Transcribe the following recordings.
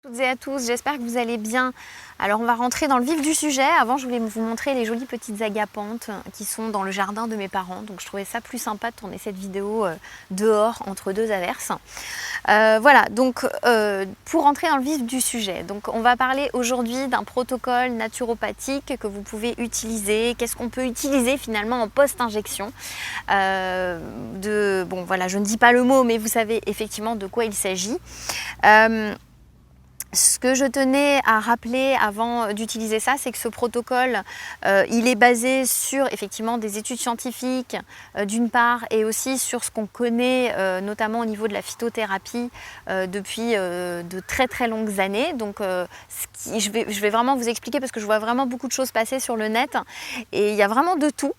Toutes et à tous, j'espère que vous allez bien. Alors on va rentrer dans le vif du sujet. Avant, je voulais vous montrer les jolies petites agapantes qui sont dans le jardin de mes parents. Donc je trouvais ça plus sympa de tourner cette vidéo dehors entre deux averses. Voilà, donc pour rentrer dans le vif du sujet, donc on va parler aujourd'hui d'un protocole naturopathique que vous pouvez utiliser. Qu'est-ce qu'on peut utiliser finalement en post-injection bon voilà, je ne dis pas le mot, mais vous savez effectivement de quoi il s'agit. Ce que je tenais à rappeler avant d'utiliser ça, c'est que ce protocole, il est basé sur effectivement des études scientifiques d'une part et aussi sur ce qu'on connaît notamment au niveau de la phytothérapie depuis de très très longues années. Donc je vais vraiment vous expliquer parce que je vois vraiment beaucoup de choses passer sur le net et il y a vraiment de tout.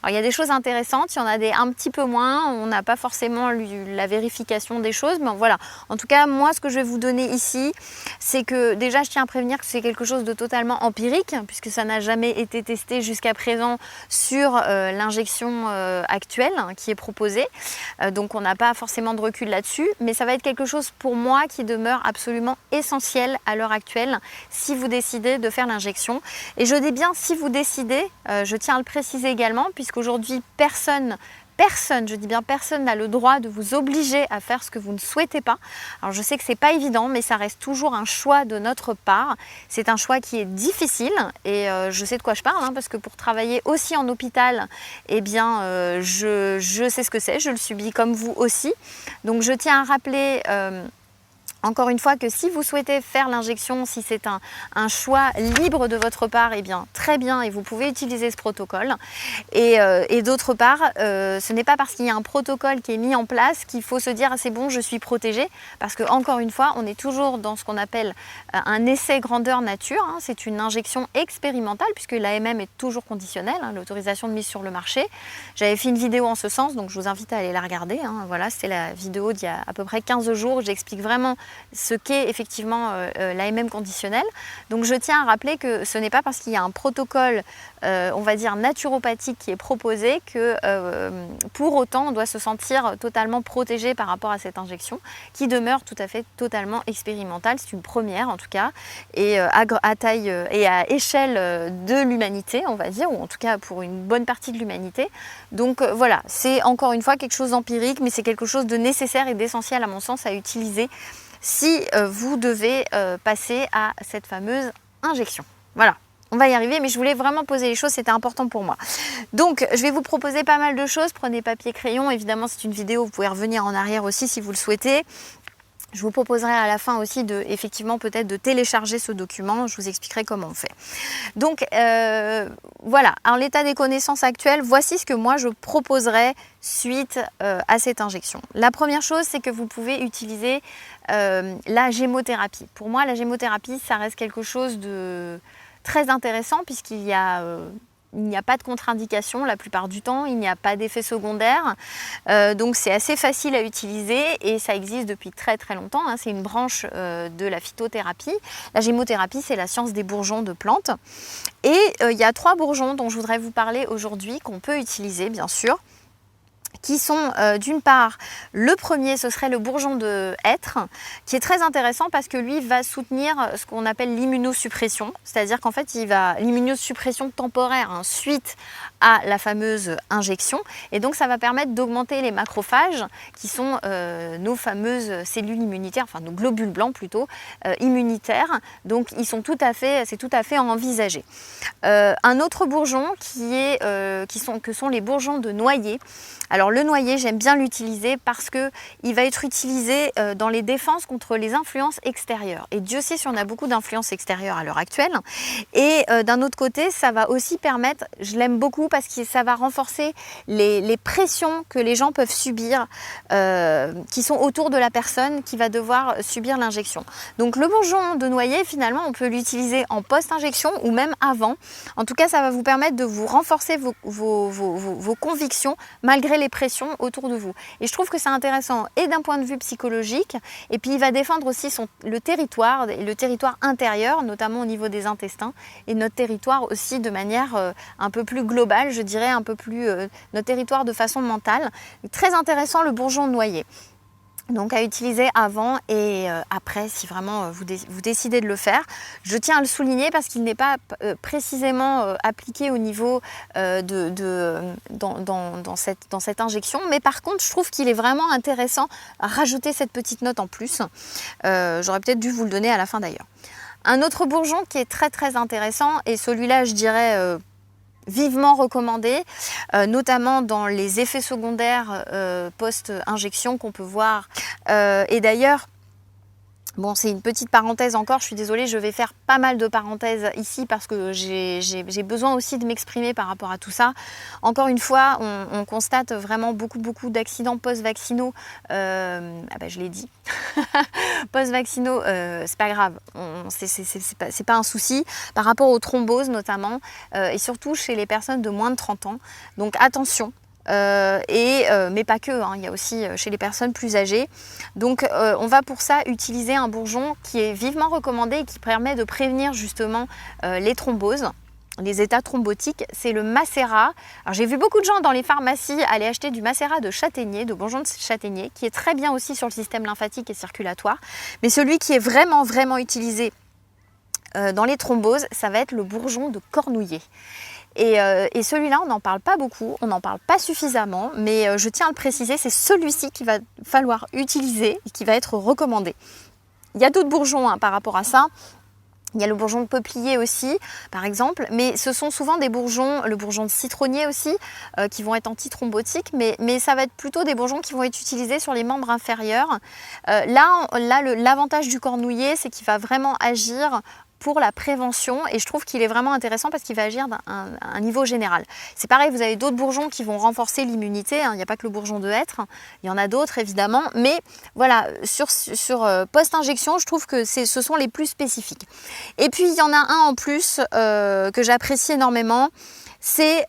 Alors il y a des choses intéressantes, il y en a des un petit peu moins, on n'a pas forcément la vérification des choses, mais voilà. En tout cas, moi ce que je vais vous donner ici, c'est que déjà je tiens à prévenir que c'est quelque chose de totalement empirique puisque ça n'a jamais été testé jusqu'à présent sur l'injection actuelle qui est proposée. Donc on n'a pas forcément de recul là-dessus, mais ça va être quelque chose pour moi qui demeure absolument essentiel à l'heure actuelle si vous décidez de faire l'injection. Et je dis bien si vous décidez, je tiens à le préciser également puisqu'aujourd'hui personne, je dis bien personne n'a le droit de vous obliger à faire ce que vous ne souhaitez pas. Alors je sais que c'est pas évident, mais ça reste toujours un choix de notre part. C'est un choix qui est difficile et je sais de quoi je parle, hein, parce que pour travailler aussi en hôpital, eh bien je sais ce que c'est, je le subis comme vous aussi. Donc je tiens à rappeler encore une fois que si vous souhaitez faire l'injection, si c'est un choix libre de votre part, eh bien très bien et vous pouvez utiliser ce protocole. Et d'autre part, ce n'est pas parce qu'il y a un protocole qui est mis en place qu'il faut se dire ah, c'est bon, je suis protégée. Parce que encore une fois, on est toujours dans ce qu'on appelle un essai grandeur nature. Hein. C'est une injection expérimentale puisque l'AMM est toujours conditionnelle, hein, l'autorisation de mise sur le marché. J'avais fait une vidéo en ce sens, donc je vous invite à aller la regarder. Hein. Voilà, c'était la vidéo d'il y a à peu près 15 jours où j'explique vraiment ce qu'est effectivement l'AMM conditionnelle. Donc je tiens à rappeler que ce n'est pas parce qu'il y a un protocole, on va dire naturopathique qui est proposé que pour autant on doit se sentir totalement protégé par rapport à cette injection qui demeure tout à fait totalement expérimentale. C'est une première en tout cas et à taille et à échelle de l'humanité on va dire, ou en tout cas pour une bonne partie de l'humanité. Donc voilà, c'est encore une fois quelque chose d'empirique, mais c'est quelque chose de nécessaire et d'essentiel à mon sens à utiliser si vous devez passer à cette fameuse injection. Voilà, on va y arriver, mais je voulais vraiment poser les choses, c'était important pour moi. Donc, je vais vous proposer pas mal de choses. Prenez papier, crayon. Évidemment, c'est une vidéo, vous pouvez revenir en arrière aussi si vous le souhaitez. Je vous proposerai à la fin aussi effectivement peut-être de télécharger ce document, je vous expliquerai comment on fait. Donc voilà, en l'état des connaissances actuelles, voici ce que moi je proposerais suite à cette injection. La première chose, c'est que vous pouvez utiliser la gémothérapie. Pour moi, la gémothérapie, ça reste quelque chose de très intéressant puisqu'il y a... il n'y a pas de contre-indication la plupart du temps, il n'y a pas d'effet secondaire, donc c'est assez facile à utiliser et ça existe depuis très très longtemps, hein. C'est une branche de la phytothérapie. La gémothérapie, c'est la science des bourgeons de plantes et il y a 3 bourgeons dont je voudrais vous parler aujourd'hui qu'on peut utiliser bien sûr, qui sont d'une part, le premier ce serait le bourgeon de hêtre, qui est très intéressant parce que lui va soutenir ce qu'on appelle l'immunosuppression, c'est-à-dire qu'en fait il va l'immunosuppression temporaire hein, suite à la fameuse injection, et donc ça va permettre d'augmenter les macrophages qui sont nos fameuses cellules immunitaires, enfin nos globules blancs plutôt, immunitaires, donc ils sont c'est tout à fait envisagé. Un autre bourgeon que sont les bourgeons de noyer. Alors le noyer, j'aime bien l'utiliser parce qu'il va être utilisé dans les défenses contre les influences extérieures. Et Dieu sait si on a beaucoup d'influences extérieures à l'heure actuelle. Et d'un autre côté, ça va aussi permettre, je l'aime beaucoup parce que ça va renforcer les pressions que les gens peuvent subir, qui sont autour de la personne qui va devoir subir l'injection. Donc le bourgeon de noyer, finalement, on peut l'utiliser en post-injection ou même avant. En tout cas, ça va vous permettre de vous renforcer vos convictions malgré les pressions autour de vous. Et je trouve que c'est intéressant et d'un point de vue psychologique, et puis il va défendre aussi le territoire intérieur, notamment au niveau des intestins, et notre territoire aussi de manière un peu plus globale, je dirais, un peu plus notre territoire de façon mentale. Très intéressant le bourgeon de noyer. Donc à utiliser avant et après si vraiment vous décidez de le faire. Je tiens à le souligner parce qu'il n'est pas précisément appliqué au niveau dans cette injection. Mais par contre, je trouve qu'il est vraiment intéressant à rajouter cette petite note en plus. J'aurais peut-être dû vous le donner à la fin d'ailleurs. Un autre bourgeon qui est très très intéressant, et celui-là je dirais vivement recommandé, notamment dans les effets secondaires post-injection qu'on peut voir. Et d'ailleurs, bon, c'est une petite parenthèse encore, je suis désolée, je vais faire pas mal de parenthèses ici parce que j'ai besoin aussi de m'exprimer par rapport à tout ça. Encore une fois, on constate vraiment beaucoup d'accidents post-vaccinaux. Je l'ai dit. Post-vaccinaux, c'est pas grave, c'est pas un souci. Par rapport aux thromboses notamment, et surtout chez les personnes de moins de 30 ans. Donc attention. Mais pas que, hein, il y a aussi chez les personnes plus âgées. Donc on va pour ça utiliser un bourgeon qui est vivement recommandé et qui permet de prévenir justement les thromboses, les états thrombotiques. C'est le macérat. Alors j'ai vu beaucoup de gens dans les pharmacies aller acheter du macérat de châtaignier, de bourgeon de châtaignier, qui est très bien aussi sur le système lymphatique et circulatoire. Mais celui qui est vraiment utilisé dans les thromboses, ça va être le bourgeon de cornouiller. Et celui-là, on n'en parle pas beaucoup, on n'en parle pas suffisamment, mais je tiens à le préciser, c'est celui-ci qu'il va falloir utiliser et qui va être recommandé. Il y a d'autres bourgeons par rapport à ça. Il y a le bourgeon de peuplier aussi, par exemple, mais ce sont souvent des bourgeons, le bourgeon de citronnier aussi, qui vont être antithrombotiques, mais ça va être plutôt des bourgeons qui vont être utilisés sur les membres inférieurs. L'avantage du cornouiller, c'est qu'il va vraiment agir pour la prévention, et je trouve qu'il est vraiment intéressant parce qu'il va agir à un niveau général. C'est pareil, vous avez d'autres bourgeons qui vont renforcer l'immunité, hein. Il n'y a pas que le bourgeon de hêtre, il y en a d'autres évidemment, mais voilà, sur post-injection, je trouve que ce sont les plus spécifiques. Et puis il y en a un en plus que j'apprécie énormément, c'est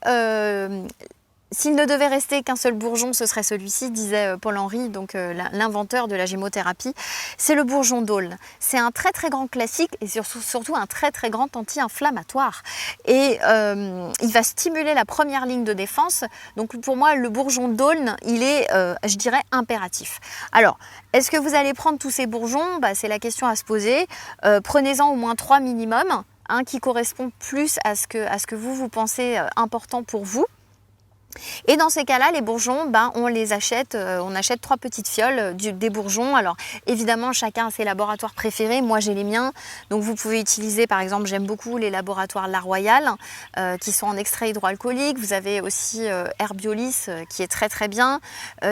s'il ne devait rester qu'un seul bourgeon, ce serait celui-ci, disait Paul Henry, donc l'inventeur de la gémothérapie. C'est le bourgeon d'aulne. C'est un très grand classique et surtout un très grand anti-inflammatoire. Et il va stimuler la première ligne de défense. Donc pour moi, le bourgeon d'aulne, il est, je dirais, impératif. Alors, est-ce que vous allez prendre tous ces bourgeons? C'est la question à se poser. Prenez-en au moins 3 minimum, qui correspond plus à ce que vous pensez important pour vous. Et dans ces cas-là, les bourgeons, on les achète, on achète 3 petites fioles des bourgeons. Alors évidemment, chacun a ses laboratoires préférés. Moi, j'ai les miens. Donc vous pouvez utiliser, par exemple, j'aime beaucoup les laboratoires La Royale, qui sont en extrait hydroalcoolique. Vous avez aussi Herbiolis, qui est très bien.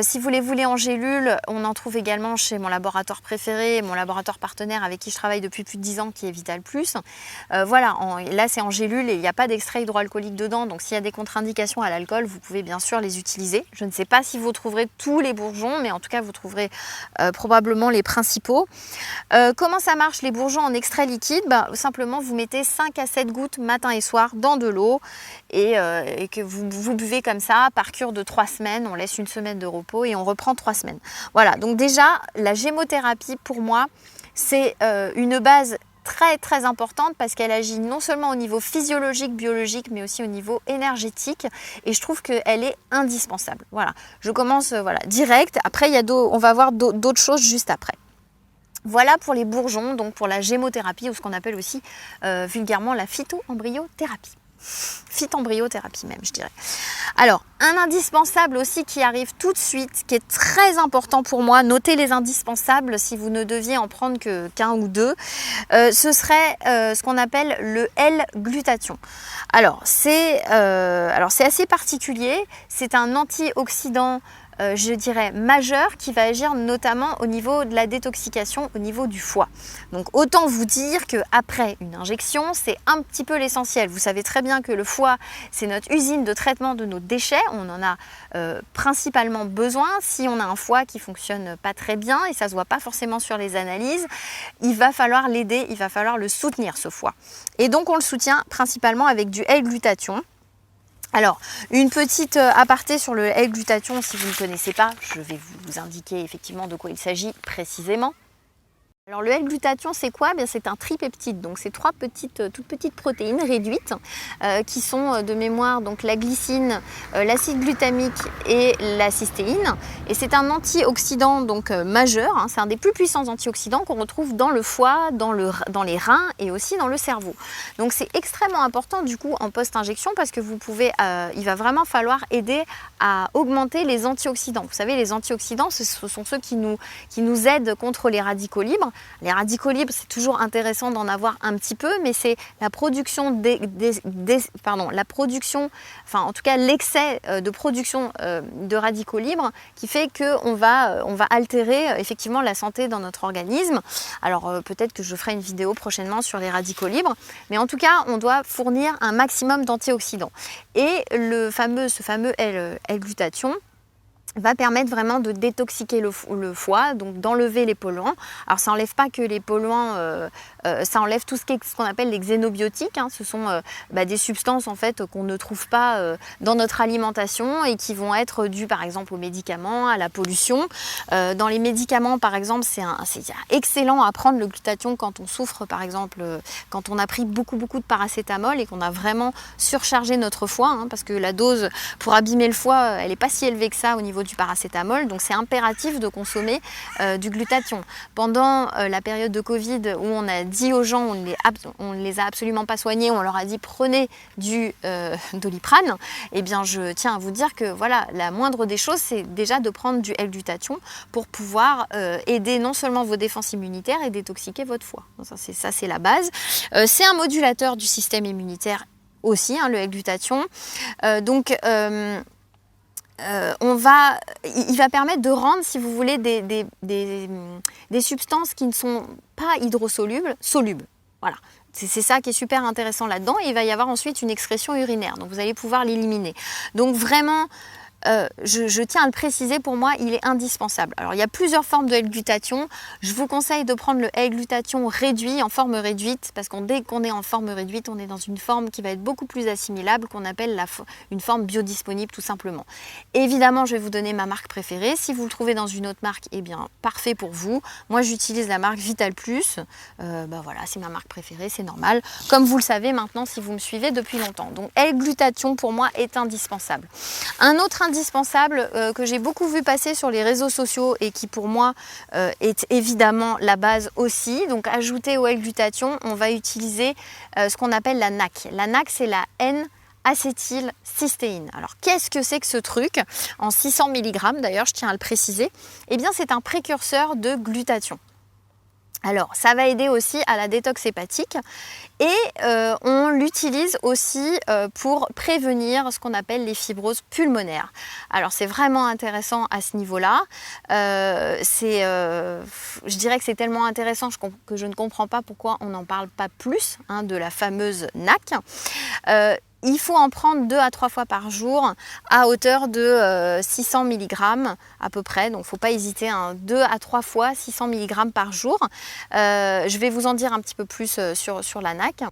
Si vous les voulez en gélule, on en trouve également chez mon laboratoire préféré, mon laboratoire partenaire avec qui je travaille depuis plus de 10 ans, qui est Vital Plus. Voilà, là c'est en gélule et il n'y a pas d'extrait hydroalcoolique dedans. Donc s'il y a des contre-indications à l'alcool, vous pouvez bien sûr les utiliser. Je ne sais pas si vous trouverez tous les bourgeons, mais en tout cas vous trouverez probablement les principaux. Comment ça marche les bourgeons en extrait liquide? Simplement vous mettez 5 à 7 gouttes matin et soir dans de l'eau et que vous buvez comme ça par cure de 3 semaines. On laisse une semaine de repos et on reprend 3 semaines. Voilà, donc déjà la gémothérapie pour moi c'est une base très importante parce qu'elle agit non seulement au niveau physiologique, biologique, mais aussi au niveau énergétique et je trouve qu'elle est indispensable. Voilà, je commence direct. Après, on va voir d'autres choses juste après. Voilà pour les bourgeons, donc pour la gémothérapie ou ce qu'on appelle aussi vulgairement la phytoembryothérapie. Phytembryothérapie même, je dirais. Alors, un indispensable aussi qui arrive tout de suite, qui est très important pour moi, notez les indispensables si vous ne deviez en prendre qu'un ou deux, ce serait ce qu'on appelle le L-glutathion. Alors, c'est assez particulier, c'est un antioxydant je dirais majeur qui va agir notamment au niveau de la détoxication au niveau du foie. Donc autant vous dire qu'après une injection, c'est un petit peu l'essentiel. Vous savez très bien que le foie, c'est notre usine de traitement de nos déchets. On en a principalement besoin. Si on a un foie qui ne fonctionne pas très bien et ça ne se voit pas forcément sur les analyses, il va falloir l'aider, il va falloir le soutenir ce foie. Et donc on le soutient principalement avec du L-glutathion. Alors, une petite aparté sur le L-glutathion, si vous ne connaissez pas, je vais vous indiquer effectivement de quoi il s'agit précisément. Alors le L-glutathion, c'est quoi? C'est un tripeptide, donc c'est trois toutes petites protéines réduites qui sont de mémoire donc la glycine, l'acide glutamique et la cystéine. Et c'est un antioxydant donc majeur, hein, c'est un des plus puissants antioxydants qu'on retrouve dans le foie, dans les reins et aussi dans le cerveau. Donc c'est extrêmement important du coup en post-injection parce que vous pouvez, il va vraiment falloir aider à augmenter les antioxydants. Vous savez, les antioxydants, ce sont ceux qui nous aident contre les radicaux libres. Les radicaux libres, c'est toujours intéressant d'en avoir un petit peu, mais c'est la production en tout cas l'excès de production de radicaux libres qui fait qu'on va altérer effectivement la santé dans notre organisme. Alors peut-être que je ferai une vidéo prochainement sur les radicaux libres, mais en tout cas, on doit fournir un maximum d'antioxydants. Et ce fameux L-glutathion va permettre vraiment de détoxiquer le foie, donc d'enlever les polluants. Alors ça n'enlève pas que les polluants, ça enlève tout ce qu'on appelle les xénobiotiques, hein. Ce sont des substances en fait qu'on ne trouve pas dans notre alimentation et qui vont être dues par exemple aux médicaments, à la pollution. Dans les médicaments par exemple, c'est excellent à prendre le glutathion quand on souffre par exemple, quand on a pris beaucoup de paracétamol et qu'on a vraiment surchargé notre foie, hein, parce que la dose pour abîmer le foie, elle n'est pas si élevée que ça au niveau du paracétamol, donc c'est impératif de consommer du glutathion. Pendant la période de Covid où on a dit aux gens, on ne les a absolument pas soignés, on leur a dit prenez du Doliprane, et bien je tiens à vous dire que voilà, la moindre des choses c'est déjà de prendre du L-glutathion pour pouvoir aider non seulement vos défenses immunitaires et détoxiquer votre foie. Ça c'est la base. C'est un modulateur du système immunitaire aussi, hein, le L-glutathion. Il va permettre de rendre, si vous voulez, des substances qui ne sont pas hydrosolubles, solubles. Voilà. C'est ça qui est super intéressant là-dedans. Et il va y avoir ensuite une excrétion urinaire. Donc vous allez pouvoir l'éliminer. Donc vraiment, je tiens à le préciser, pour moi, il est indispensable. Alors il y a plusieurs formes de L-glutathion. Je vous conseille de prendre le L-glutathion réduit, en forme réduite, parce que dès qu'on est en forme réduite, on est dans une forme qui va être beaucoup plus assimilable, qu'on appelle une forme biodisponible tout simplement. Évidemment, je vais vous donner ma marque préférée. Si vous le trouvez dans une autre marque, eh bien parfait pour vous. Moi, j'utilise la marque Vital Plus. Voilà, c'est ma marque préférée, c'est normal. Comme vous le savez maintenant, si vous me suivez depuis longtemps. Donc L-glutathion, pour moi, est indispensable. Un autre indispensable que j'ai beaucoup vu passer sur les réseaux sociaux et qui pour moi est évidemment la base aussi. Donc ajouté au L-glutathion, on va utiliser ce qu'on appelle la NAC. La NAC, c'est la N-acétylcystéine. Alors qu'est-ce que c'est que ce truc? En 600 mg d'ailleurs, je tiens à le préciser. Eh bien c'est un précurseur de glutathion. Alors, ça va aider aussi à la détox hépatique et on l'utilise aussi pour prévenir ce qu'on appelle les fibroses pulmonaires. Alors, c'est vraiment intéressant à ce niveau-là. Je dirais que c'est tellement intéressant que je ne comprends pas pourquoi on n'en parle pas plus, hein, de la fameuse NAC. Il faut en prendre 2 à 3 fois par jour à hauteur de 600 mg à peu près. Donc il ne faut pas hésiter, hein, 2 à 3 fois 600 mg par jour. Je vais vous en dire un petit peu plus sur la NAC.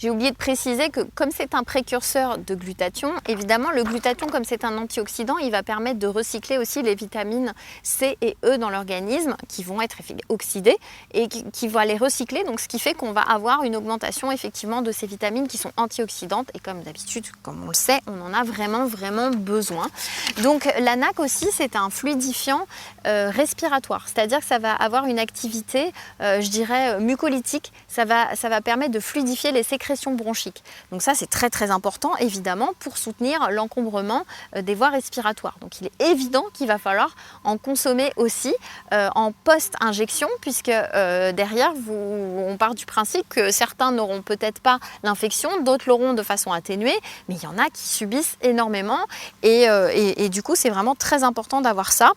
J'ai oublié de préciser que comme c'est un précurseur de glutathion, évidemment le glutathion, comme c'est un antioxydant, il va permettre de recycler aussi les vitamines C et E dans l'organisme qui vont être oxydées et qui vont les recycler. Donc ce qui fait qu'on va avoir une augmentation effectivement de ces vitamines qui sont antioxydantes et comme d'habitude, comme on le sait, on en a vraiment besoin. Donc la NAC aussi, c'est un fluidifiant respiratoire, c'est-à-dire que ça va avoir une activité, je dirais, mucolytique. Ça va permettre de fluidifier les sécrétions bronchiques. Donc ça, c'est très important, évidemment, pour soutenir l'encombrement des voies respiratoires. Donc il est évident qu'il va falloir en consommer aussi en post-injection, puisque derrière, on part du principe que certains n'auront peut-être pas l'infection, d'autres l'auront de façon atténuée, mais il y en a qui subissent énormément et du coup, c'est vraiment très important d'avoir ça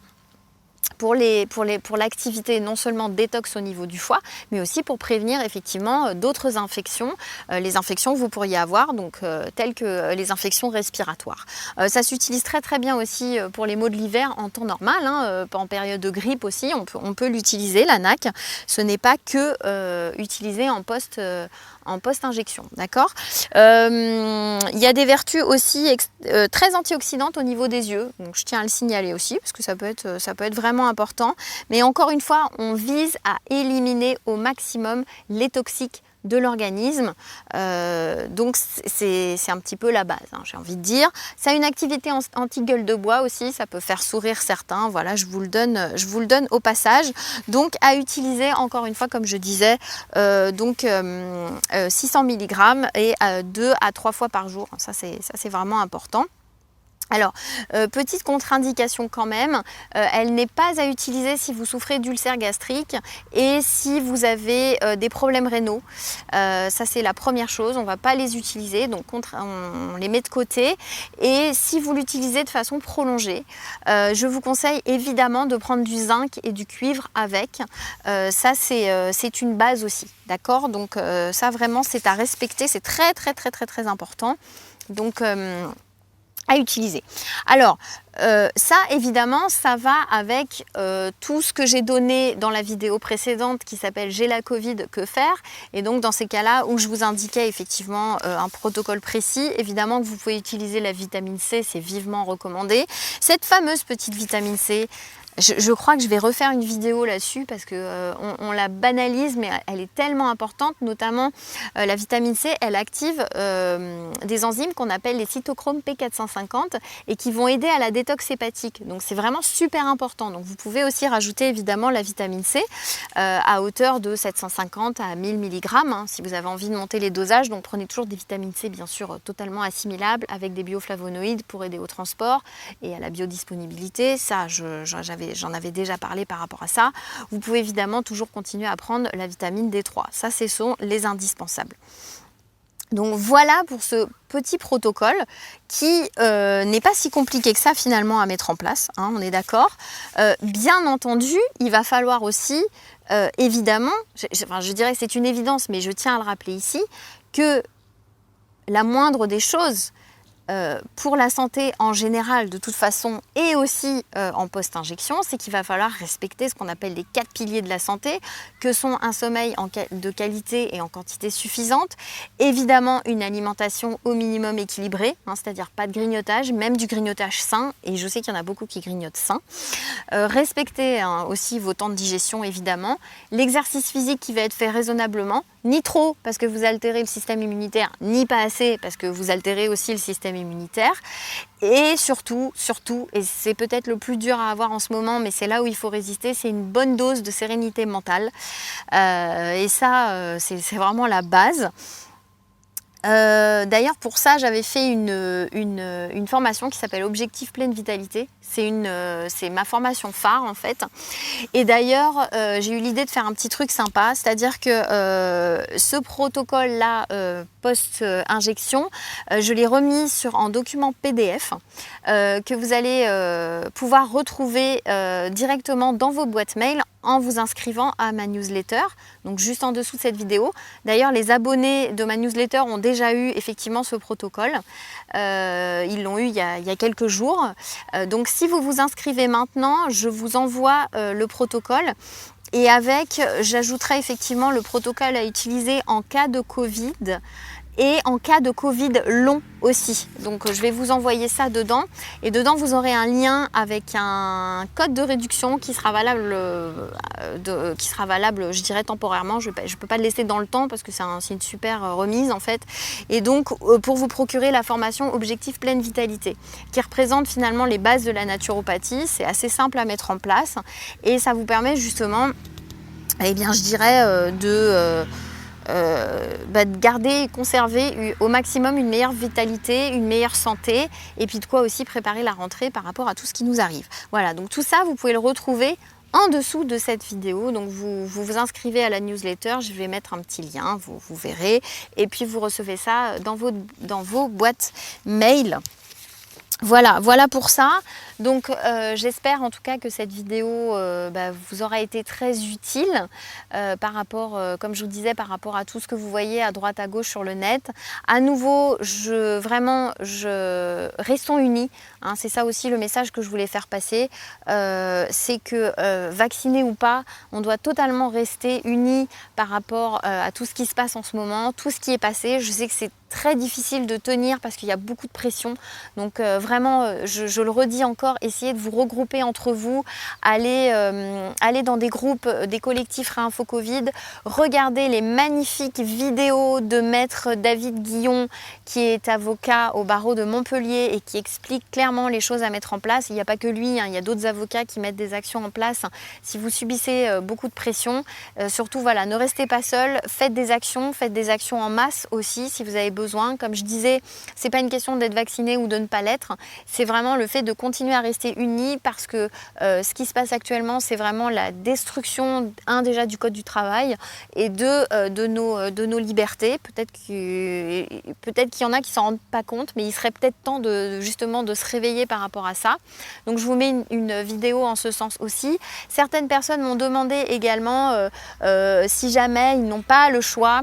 pour l'activité non seulement détox au niveau du foie, mais aussi pour prévenir effectivement d'autres infections, les infections que vous pourriez avoir, donc telles que les infections respiratoires. Ça s'utilise très bien aussi pour les maux de l'hiver en temps normal, hein, en période de grippe aussi, on peut l'utiliser, la NAC. Ce n'est pas que utilisé en post-injection, d'accord. Il y a des vertus aussi très antioxydantes au niveau des yeux, donc je tiens à le signaler aussi, parce que ça peut être vraiment vraiment important. Mais encore une fois, on vise à éliminer au maximum les toxiques de l'organisme. Donc c'est un petit peu la base, hein, j'ai envie de dire. Ça a une activité anti-gueule de bois aussi, ça peut faire sourire certains. Voilà, je vous le donne au passage. Donc à utiliser, encore une fois, comme je disais, 600 mg et 2 à 3 fois par jour. Ça c'est vraiment important. Alors, petite contre-indication quand même, elle n'est pas à utiliser si vous souffrez d'ulcères gastriques et si vous avez des problèmes rénaux. Ça c'est la première chose, on ne va pas les utiliser, donc on les met de côté. Et si vous l'utilisez de façon prolongée, je vous conseille évidemment de prendre du zinc et du cuivre avec. Ça c'est une base aussi, d'accord? Donc ça vraiment c'est à respecter, c'est très important. Donc à utiliser. Alors, ça évidemment, ça va avec tout ce que j'ai donné dans la vidéo précédente qui s'appelle J'ai la Covid, que faire? Et donc dans ces cas-là où je vous indiquais effectivement un protocole précis, évidemment que vous pouvez utiliser la vitamine C, c'est vivement recommandé. Cette fameuse petite vitamine C, je crois que je vais refaire une vidéo là-dessus parce que on la banalise, mais elle est tellement importante, notamment la vitamine C, elle active des enzymes qu'on appelle les cytochromes P450 et qui vont aider à la détox hépatique. Donc c'est vraiment super important. Donc vous pouvez aussi rajouter évidemment la vitamine C à hauteur de 750 à 1000 mg hein, si vous avez envie de monter les dosages. Donc prenez toujours des vitamines C bien sûr totalement assimilables avec des bioflavonoïdes pour aider au transport et à la biodisponibilité. Ça, j'en avais déjà parlé par rapport à ça. Vous pouvez évidemment toujours continuer à prendre la vitamine D3. Ça, ce sont les indispensables. Donc voilà pour ce petit protocole qui n'est pas si compliqué que ça finalement à mettre en place, hein, on est d'accord. Bien entendu, il va falloir aussi, évidemment, je dirais que c'est une évidence, mais je tiens à le rappeler ici, que la moindre des choses, pour la santé en général de toute façon et aussi en post-injection, c'est qu'il va falloir respecter ce qu'on appelle les 4 piliers de la santé, que sont un sommeil de qualité et en quantité suffisante, évidemment une alimentation au minimum équilibrée, hein, c'est-à-dire pas de grignotage, même du grignotage sain, et je sais qu'il y en a beaucoup qui grignotent sain. Respecter hein, aussi vos temps de digestion évidemment, l'exercice physique qui va être fait raisonnablement, ni trop parce que vous altérez le système immunitaire, ni pas assez parce que vous altérez aussi le système immunitaire. Et surtout, et c'est peut-être le plus dur à avoir en ce moment, mais c'est là où il faut résister, c'est une bonne dose de sérénité mentale. Et ça, c'est vraiment la base. D'ailleurs pour ça j'avais fait une formation qui s'appelle Objectif Pleine Vitalité, c'est ma formation phare en fait, et d'ailleurs j'ai eu l'idée de faire un petit truc sympa, c'est-à-dire que ce protocole là post-injection, je l'ai remis en document PDF que vous allez pouvoir retrouver directement dans vos boîtes mail en vous inscrivant à ma newsletter, donc juste en dessous de cette vidéo. D'ailleurs, les abonnés de ma newsletter ont déjà eu effectivement ce protocole. Ils l'ont eu il y a quelques jours. Donc si vous vous inscrivez maintenant, je vous envoie le protocole. Et avec, j'ajouterai effectivement le protocole à utiliser en cas de Covid et en cas de Covid long aussi. Donc je vais vous envoyer ça dedans, et dedans vous aurez un lien avec un code de réduction qui sera valable, je dirais temporairement. Je peux pas le laisser dans le temps parce que c'est une super remise en fait. Et donc pour vous procurer la formation Objectif Pleine Vitalité, qui représente finalement les bases de la naturopathie. C'est assez simple à mettre en place et ça vous permet justement, eh bien je dirais de garder et conserver au maximum une meilleure vitalité, une meilleure santé, et puis de quoi aussi préparer la rentrée par rapport à tout ce qui nous arrive. Voilà, donc tout ça vous pouvez le retrouver en dessous de cette vidéo. Donc vous inscrivez à la newsletter, je vais mettre un petit lien, vous verrez, et puis vous recevez ça dans vos boîtes mail. Voilà pour ça. Donc j'espère en tout cas que cette vidéo vous aura été très utile par rapport, comme je vous disais, par rapport à tout ce que vous voyez à droite à gauche sur le net. À nouveau, restons unis, hein, c'est ça aussi le message que je voulais faire passer, c'est que vacciné ou pas, on doit totalement rester unis par rapport à tout ce qui se passe en ce moment, tout ce qui est passé. Je sais que c'est très difficile de tenir parce qu'il y a beaucoup de pression. Donc vraiment, je le redis encore, essayez de vous regrouper entre vous, allez dans des groupes, des collectifs Réinfo Covid, regardez les magnifiques vidéos de maître David Guillon, qui est avocat au barreau de Montpellier et qui explique clairement les choses à mettre en place. Il n'y a pas que lui, hein, il y a d'autres avocats qui mettent des actions en place. Si vous subissez beaucoup de pression, surtout voilà, ne restez pas seul, faites des actions en masse aussi si vous avez besoin. Comme je disais, c'est pas une question d'être vacciné ou de ne pas l'être, c'est vraiment le fait de continuer à rester unis parce que ce qui se passe actuellement, c'est vraiment la destruction, déjà du code du travail et de nos libertés. Peut-être qu'il y en a qui s'en rendent pas compte, mais il serait peut-être temps justement de se réveiller par rapport à ça. Donc je vous mets une vidéo en ce sens aussi. Certaines personnes m'ont demandé également si jamais ils n'ont pas le choix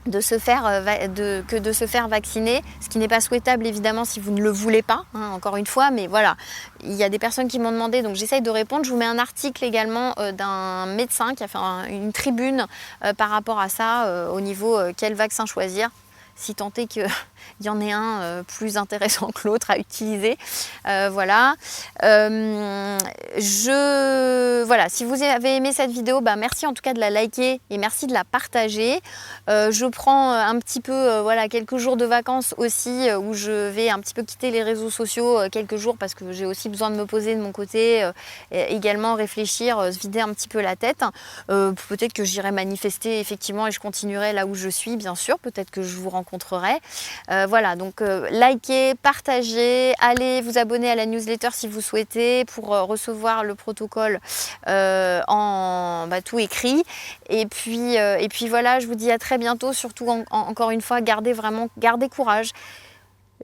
de se faire vacciner, ce qui n'est pas souhaitable évidemment si vous ne le voulez pas, hein, encore une fois, mais voilà, il y a des personnes qui m'ont demandé, donc j'essaye de répondre. Je vous mets un article également d'un médecin qui a fait une tribune par rapport à ça, au niveau quel vaccin choisir, si tant est qu'il y en ait un plus intéressant que l'autre à utiliser. Voilà. Voilà. Si vous avez aimé cette vidéo, merci en tout cas de la liker et merci de la partager. Je prends un petit peu voilà, quelques jours de vacances aussi où je vais un petit peu quitter les réseaux sociaux quelques jours parce que j'ai aussi besoin de me poser de mon côté, également réfléchir, se vider un petit peu la tête. Peut-être que j'irai manifester effectivement et je continuerai là où je suis, bien sûr. Peut-être que je vous rencontrerai. Voilà, donc likez, partagez, allez vous abonner à la newsletter si vous souhaitez pour recevoir le protocole en tout écrit. Et puis voilà, je vous dis à très bientôt. Surtout encore une fois, gardez courage.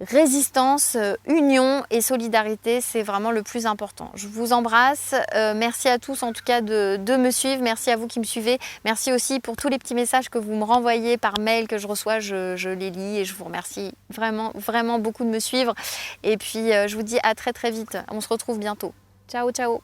Résistance, union et solidarité, c'est vraiment le plus important. Je vous embrasse, merci à tous en tout cas de me suivre, merci à vous qui me suivez, merci aussi pour tous les petits messages que vous me renvoyez par mail que je reçois, je les lis et je vous remercie vraiment beaucoup de me suivre. Et puis je vous dis à très vite, on se retrouve bientôt. Ciao ciao.